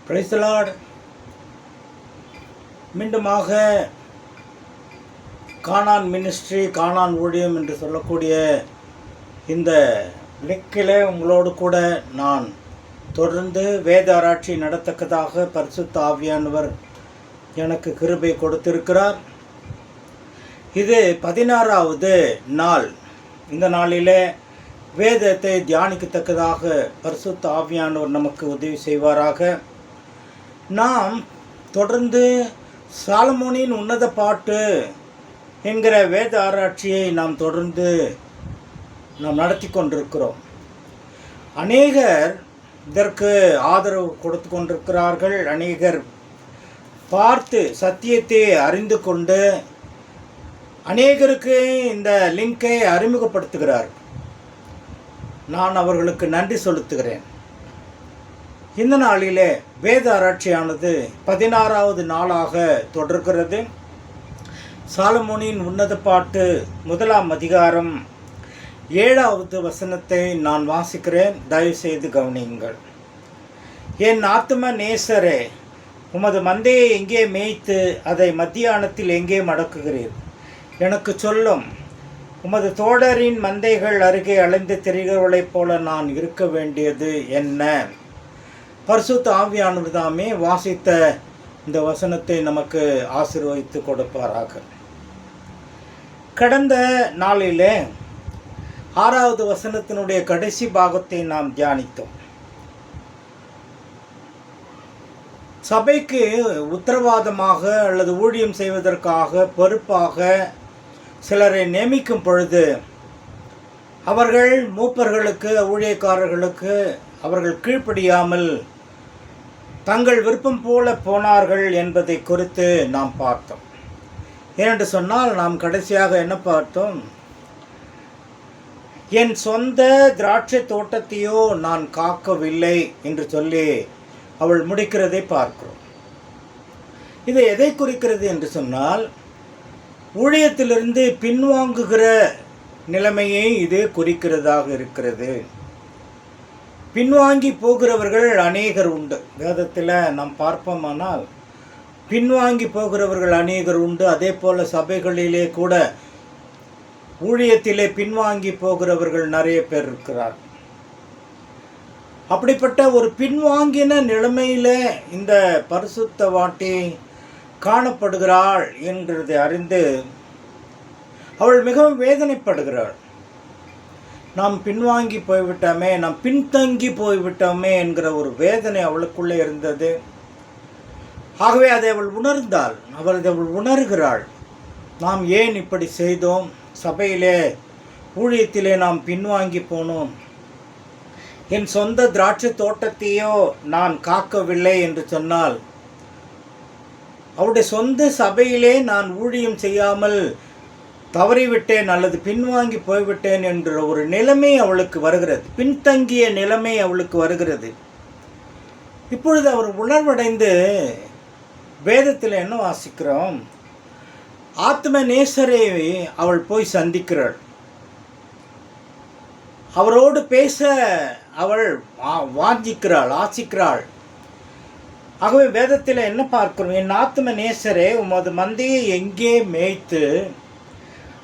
Praise the Lord. மீண்டுமாக கானான் ministry, கானான் ஊழியம் என்று சொல்லக்கூடிய இந்த லிங்கில் உங்களோடு கூட நான் தொடர்ந்து வேத ஆராய்ச்சி நடத்தக்கதாக பரிசுத்த ஆவியானவர் எனக்கு கிருபை கொடுத்திருக்கிறார். இது 16வது நாள். இந்த நாளிலே வேதத்தை தியானிக்கத்தக்கதாக பரிசுத்த ஆவியானவர் நமக்கு உதவி செய்வாராக. நாம் தொடர்ந்து சாலமோனின் உன்னத பாட்டு என்கிற வேத ஆராய்ச்சியை நாம் தொடர்ந்து நடத்தி கொண்டிருக்கிறோம். அநேகர் இதற்கு ஆதரவு கொடுத்து கொண்டிருக்கிறார்கள். அநேகர் பார்த்து சத்தியத்தை அறிந்து கொண்டு அநேகருக்கு இந்த லிங்கை அறிமுகப்படுத்துகிறார். நான் அவர்களுக்கு நன்றி செலுத்துகிறேன். இந்த நாளிலே வேத ஆராய்ச்சியானது 16வது நாளாக தொடர்கிறது. சாலமோனின் உன்னத பாட்டு 1ஆம் அதிகாரம் 7வது வசனத்தை நான் வாசிக்கிறேன். தயவுசெய்து கவனியுங்கள். என் ஆத்தும நேசரே, உமது மந்தையை எங்கே மேய்த்து அதை மத்தியானத்தில் எங்கே மடக்குகிறீர்? எனக்கு சொல்லும். உமது தோழரின் மந்தைகள் அருகே அலைந்து திரிகிறவளைப் போல நான் இருக்க வேண்டியது என்ன? பரிசுத்த ஆவியானவர் தாமே வாசித்த இந்த வசனத்தை நமக்கு ஆசீர்வதித்து கொடுப்பாராக. கடந்த நாளிலே 6வது வசனத்தினுடைய கடைசி பாகத்தை நாம் தியானித்தோம். சபைக்கு உத்தரவாதமாக அல்லது ஊழியம் செய்வதற்காக பொறுப்பாக சிலரை நியமிக்கும் பொழுது அவர்கள் மூப்பர்களுக்கு, ஊழியக்காரர்களுக்கு அவர்கள் கீழ்ப்படியாமல் தங்கள் விருப்பம் போல போனார்கள் என்பதை குறித்து நாம் பார்த்தோம். ஏனென்று சொன்னால் நாம் கடைசியாக என்ன பார்த்தோம்? என் சொந்த திராட்சை தோட்டத்தையோ நான் காக்கவில்லை என்று சொல்லி அவள் முடிக்கிறதை பார்க்கிறோம். இது எதை குறிக்கிறது என்று சொன்னால், ஊழியத்திலிருந்து பின்வாங்குகிற நிலைமையை இது குறிக்கிறதாக இருக்கிறது. பின்வாங்கி போகிறவர்கள் அநேகர் உண்டு. வேதத்தில் நாம் பார்ப்போமானால் பின்வாங்கி போகிறவர்கள் அநேகர் உண்டு. அதே போல் சபைகளிலே கூட ஊழியத்திலே பின்வாங்கி போகிறவர்கள் நிறைய பேர் இருக்கிறார். அப்படிப்பட்ட ஒரு பின்வாங்கின நிலைமையில் இந்த பரிசுத்தவாட்டி காணப்படுகிறாள் என்கிறதை அறிந்து அவள் மிகவும் வேதனைப்படுகிறாள். நாம் பின்வாங்கி போய்விட்டோமே, நாம் பின்தங்கி போய்விட்டோமே என்கிற ஒரு வேதனை அவளுக்குள்ளே இருந்தது. ஆகவே அதை அவள் உணர்ந்தாள். அவள் உணர்கிறாள். நாம் ஏன் இப்படி செய்தோம்? சபையிலே ஊழியத்திலே நாம் பின்வாங்கி போனோம். என் சொந்த திராட்சை தோட்டத்தையோ நான் காக்கவில்லை என்று சொன்னால், அவருடைய சொந்த சபையிலே நான் ஊழியம் செய்யாமல் தவறிவிட்டேன் அல்லது பின்வாங்கி போய்விட்டேன் என்ற ஒரு நிலைமை அவளுக்கு வருகிறது. பின்தங்கிய நிலைமை அவளுக்கு வருகிறது. இப்பொழுது அவர் உணர்வடைந்து வேதத்தில் என்ன வாசிக்கிறோம்? ஆத்ம நேசரை அவள் போய் சந்திக்கிறாள். அவரோடு பேச அவள் வாஞ்சிக்கிறாள், ஆசிக்கிறாள். ஆகவே வேதத்தில் என்ன பார்க்கிறோம்? என் ஆத்ம நேசரே, உமது மந்தையை எங்கே மேய்த்து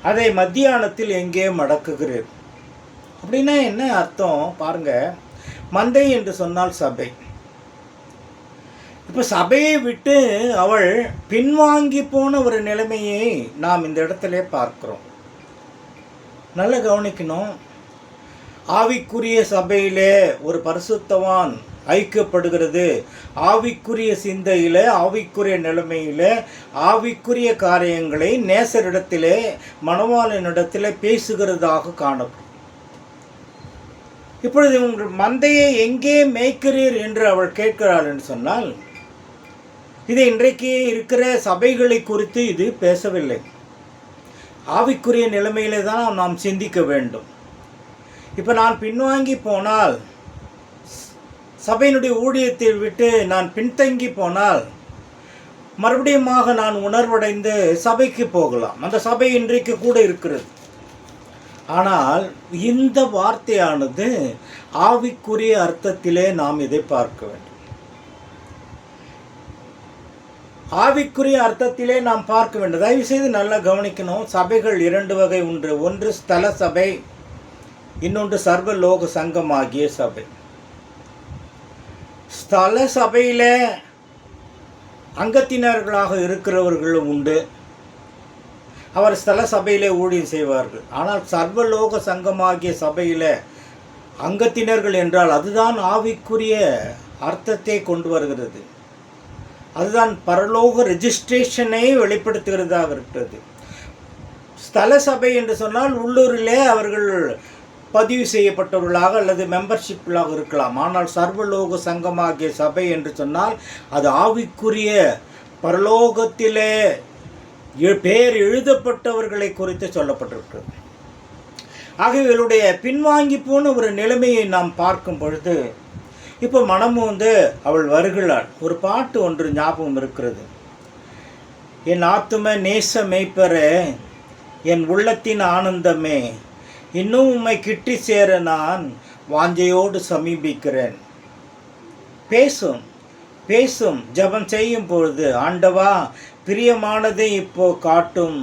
அதை மத்தியானத்தில் எங்கே மடக்குகிறீர்? அப்படின்னா என்ன அர்த்தம் பாருங்க. மந்தை என்று சொன்னால் சபை. இப்போ சபையை விட்டு அவள் பின்வாங்கி போன ஒரு நிலைமையை நாம் இந்த இடத்துல பார்க்கிறோம். நல்லா கவனிக்கணும். ஆவிக்குரிய சபையிலே ஒரு பரிசுத்தவான் ஐக்கியப்படுகிறது. ஆவிக்குரிய சிந்தையில், ஆவிக்குரிய நிலைமையில், ஆவிக்குரிய காரியங்களை நேசரிடத்திலே, மணவாளனிடத்திலே பேசுகிறதாக காணப்படும். இப்பொழுது உங்கள் மந்தையை எங்கே மேய்க்கிறீர் என்று அவள் கேட்கிறாள் என்று சொன்னால், இது இன்றைக்கு இருக்கிற சபைகளை குறித்து இது பேசவில்லை. ஆவிக்குரிய நிலைமையிலே தான் நாம் சிந்திக்க வேண்டும். இப்போ நான் பின்வாங்கி போனால், சபையினுடைய ஊழியத்தை விட்டு நான் பின்தங்கி போனால், மறுபடியுமாக நான் உணர்வடைந்து சபைக்கு போகலாம். அந்த சபை இன்றைக்கு கூட இருக்கிறது. ஆனால் இந்த வார்த்தையானது ஆவிக்குரிய அர்த்தத்திலே நாம் இதை பார்க்க வேண்டும். ஆவிக்குரிய அர்த்தத்திலே நாம் பார்க்க வேண்டும். தயவு செய்து நல்லா கவனிக்கணும். சபைகள் 2 வகை உண்டு. ஒன்று ஸ்தல சபை, இன்னொன்று சர்வலோக சங்கமாகிய சபை. ஸ்தல சபையில் அங்கத்தினர்களாக இருக்கிறவர்களும் உண்டு. அவர் ஸ்தல சபையிலே ஊழியம் செய்வார்கள். ஆனால் சர்வலோக சங்கமாகிய சபையில் அங்கத்தினர்கள் என்றால் அதுதான் ஆவிக்குரிய அர்த்தத்தை கொண்டு வருகிறது. அதுதான் பரலோக ரெஜிஸ்ட்ரேஷனை வெளிப்படுத்துகிறதாக இருக்கிறது. ஸ்தல சபை என்று சொன்னால் உள்ளூரிலே அவர்கள் பதிவு செய்யப்பட்டவர்களாக அல்லது மெம்பர்ஷிப்லாக இருக்கலாம். ஆனால் சர்வலோக சங்கமாகிய சபை என்று சொன்னால் அது ஆவிக்குரிய பரலோகத்திலே பேர் எழுதப்பட்டவர்களை குறித்து சொல்லப்பட்டிருக்கிறது. ஆகவே இவருடைய பின்வாங்கி போன ஒரு நிலைமையை நாம் பார்க்கும் பொழுது இப்போ மனமும் அவள் வருகிறாள். ஒரு பாட்டு ஒன்று ஞாபகம் இருக்கிறது. என் ஆத்தும நேச மெய்ப்பரே, என் உள்ளத்தின் ஆனந்தமே, இன்னும் உம்மை கிட்டி சேர நான் வாஞ்சையோடு சமீபிக்கிறேன். பேசும் பேசும் ஜெபம் செய்யும் பொழுது, ஆண்டவா பிரியமானதை இப்போ காட்டும்,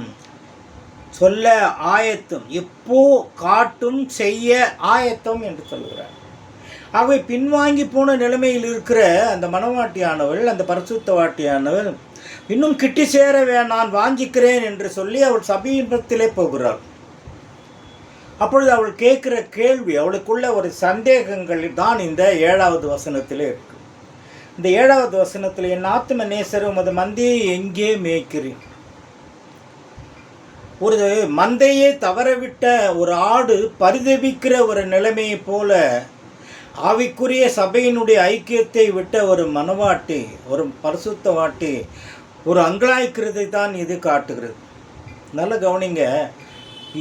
சொல்ல ஆயத்தம், இப்போ காட்டும், செய்ய ஆயத்தம் என்று சொல்கிறார். ஆகவே பின்வாங்கி போன நிலைமையில் இருக்கிற அந்த மனவாட்டியானவள், அந்த பரிசுத்தவாட்டியானவள் இன்னும் கிட்டி சேரவே நான் வாஞ்சிக்கிறேன் என்று சொல்லி அவள் சபையின்பத்திலே போகிறாள். அப்பொழுது அவள் கேட்குற கேள்வி, அவளுக்குள்ள ஒரு சந்தேகங்கள் தான் இந்த 7வது வசனத்திலே இருக்கு. இந்த 7வது வசனத்தில், என் ஆத்தும நேசர் உமது மந்தையை எங்கே மேய்க்கிறேன். ஒரு மந்தையை தவறவிட்ட ஒரு ஆடு பரிதபிக்கிற ஒரு நிலைமையை போல ஆவிக்குரிய சபையினுடைய ஐக்கியத்தை விட்ட ஒரு மனவாட்டி, ஒரு பரிசுத்தவாட்டி ஒரு அங்கலாய்க்கிறதை தான் இது காட்டுகிறது. நல்ல கவனிங்க.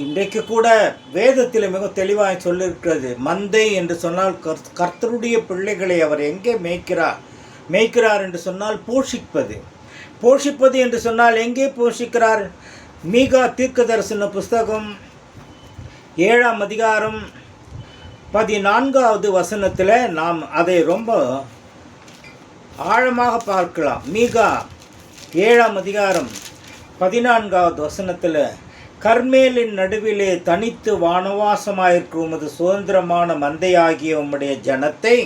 இன்றைக்கு கூட வேதத்தில் மிக தெளிவாக சொல்லியிருக்கிறது. மந்தை என்று சொன்னால் கர்த்தருடைய பிள்ளைகளை அவர் எங்கே மேய்க்கிறார் என்று சொன்னால் போஷிப்பது. போஷிப்பது என்று சொன்னால் எங்கே போஷிக்கிறார்? மீகா தீர்க்க தரிசன புஸ்தகம் 7ஆம் அதிகாரம் 14வது வசனத்தில் நாம் அதை ரொம்ப ஆழமாக பார்க்கலாம். மீகா 7ஆம் அதிகாரம் 14வது வசனத்தில், கர்மேலின் நடுவிலே தனித்து வானவாசமாயிருக்கும் உமது சுதந்திரமான மந்தையாகிய உம்முடைய ஜனத்தை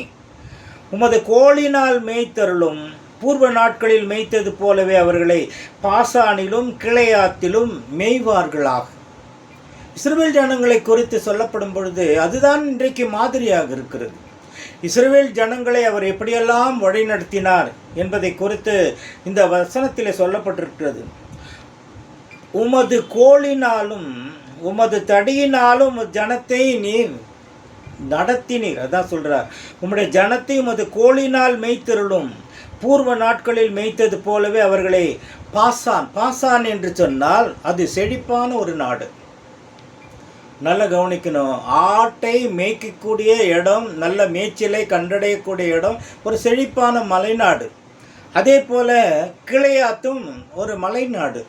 உமது கோலினால் மேய்த்தருளும். பூர்வ நாட்களில் மேய்த்தது போலவே அவர்களை பாசானிலும் கிளையாத்திலும் மேய்வார்களாக. இஸ்ரவேல் ஜனங்களை குறித்து சொல்லப்படும் பொழுது அதுதான் இன்றைக்கு மாதிரியாக இருக்கிறது. இஸ்ரவேல் ஜனங்களை அவர் எப்படியெல்லாம் வழிநடத்தினார் என்பதை குறித்து இந்த வசனத்தில் சொல்லப்பட்டிருக்கிறது. உமது கோலினாலும் உமது தடியினாலும் ஜனத்தை நீர் நடத்தினீர். அதான் சொல்றார், உம்முடைய ஜனத்தை உமது கோலினால் மேய்த்தருளும். பூர்வ நாட்களில் மேய்த்தது போலவே அவர்களை பாசான் என்று சொன்னால் அது செழிப்பான ஒரு நாடு. நல்ல கவனிக்கணும். ஆட்டை மேய்க்கக்கூடிய இடம், நல்ல மேய்ச்சலை கண்டடையக்கூடிய இடம் ஒரு செழிப்பான மலைநாடு. அதே போல கிளையாத்தும் ஒரு மலைநாடு.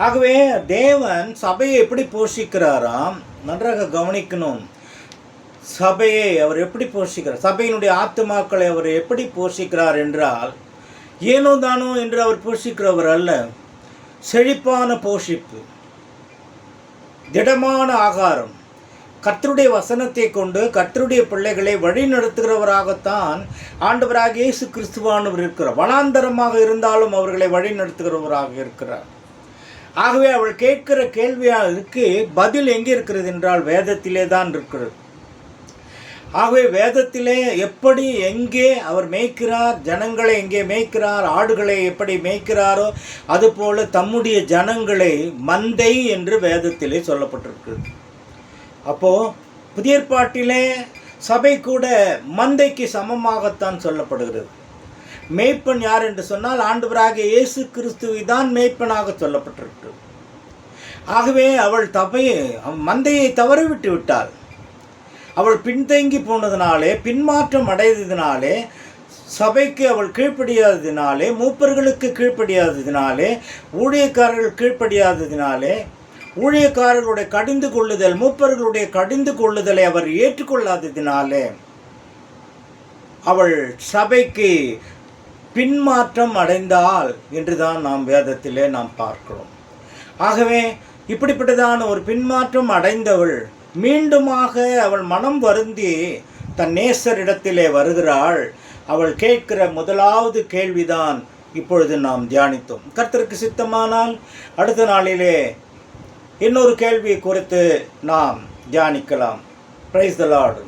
ஆகவே தேவன் சபையை எப்படி போஷிக்கிறாராம், நன்றாக கவனிக்கணும். சபையை அவர் எப்படி போஷிக்கிறார், சபையினுடைய ஆத்துமாக்களை அவர் எப்படி போஷிக்கிறார் என்றால், ஏனோ தானோ என்று அவர் போஷிக்கிறவர் அல்ல. செழிப்பான போஷிப்பு, திடமான ஆகாரம், கர்த்தருடைய வசனத்தை கொண்டு கர்த்தருடைய பிள்ளைகளை வழி நடத்துகிறவராகத்தான் ஆண்டவராக இயேசு கிறிஸ்துவானவர் இருக்கிறார். வனாந்தரமாக இருந்தாலும் அவர்களை வழி நடத்துகிறவராக இருக்கிறார். ஆகவே அவள் கேட்கிற கேள்வியாருக்கு பதில் எங்கே இருக்கிறது என்றால் வேதத்திலே தான் இருக்கிறது. ஆகவே வேதத்திலே எப்படி எங்கே அவர் மேய்க்கிறார், ஜனங்களை எங்கே மேய்க்கிறார், ஆடுகளை எப்படி மேய்க்கிறாரோ அதுபோல தம்முடைய ஜனங்களை மந்தை என்று வேதத்திலே சொல்லப்பட்டிருக்கிறது. அப்போது புதிய ஏற்பாட்டிலே சபை கூட மந்தைக்கு சமமாகத்தான் சொல்லப்படுகிறது. மேய்ப்பன் யார் என்று சொன்னால் ஆண்டவராக இயேசு கிறிஸ்துவை தான் மேய்ப்பனாக சொல்லப்பட்டிருக்கிறது. ஆகவே அவள் மந்தையை தவறிவிட்டு விட்டாள். அவள் பின்தங்கி போனதினாலே, பின்மாற்றம் அடைந்ததினாலே, சபைக்கு அவள் கீழ்ப்படியாததினாலே, மூப்பர்களுக்கு கீழ்ப்படியாததினாலே, ஊழியக்காரர்கள் கீழ்ப்படியாததினாலே, ஊழியக்காரர்களுடைய கடிந்து கொள்ளுதல், மூப்பர்களுடைய கடிந்து கொள்ளுதலை அவர் ஏற்றுக்கொள்ளாததினாலே அவள் சபைக்கு பின்மாற்றம் அடைந்தால் என்றுதான் நாம் வேதத்திலே நாம் பார்க்கிறோம். ஆகவே இப்படிப்பட்டதான ஒரு பின்மாற்றம் அடைந்தவள் மீண்டுமாக அவள் மனம் வருந்தி தன் நேசரிடத்திலே வருகிறாள். அவள் கேட்கிற முதலாவது கேள்விதான் இப்பொழுது நாம் தியானித்தோம். கர்த்தருக்கு சித்தமானால் அடுத்த நாளிலே இன்னொரு கேள்வியை குறித்து நாம் தியானிக்கலாம். Praise the Lord.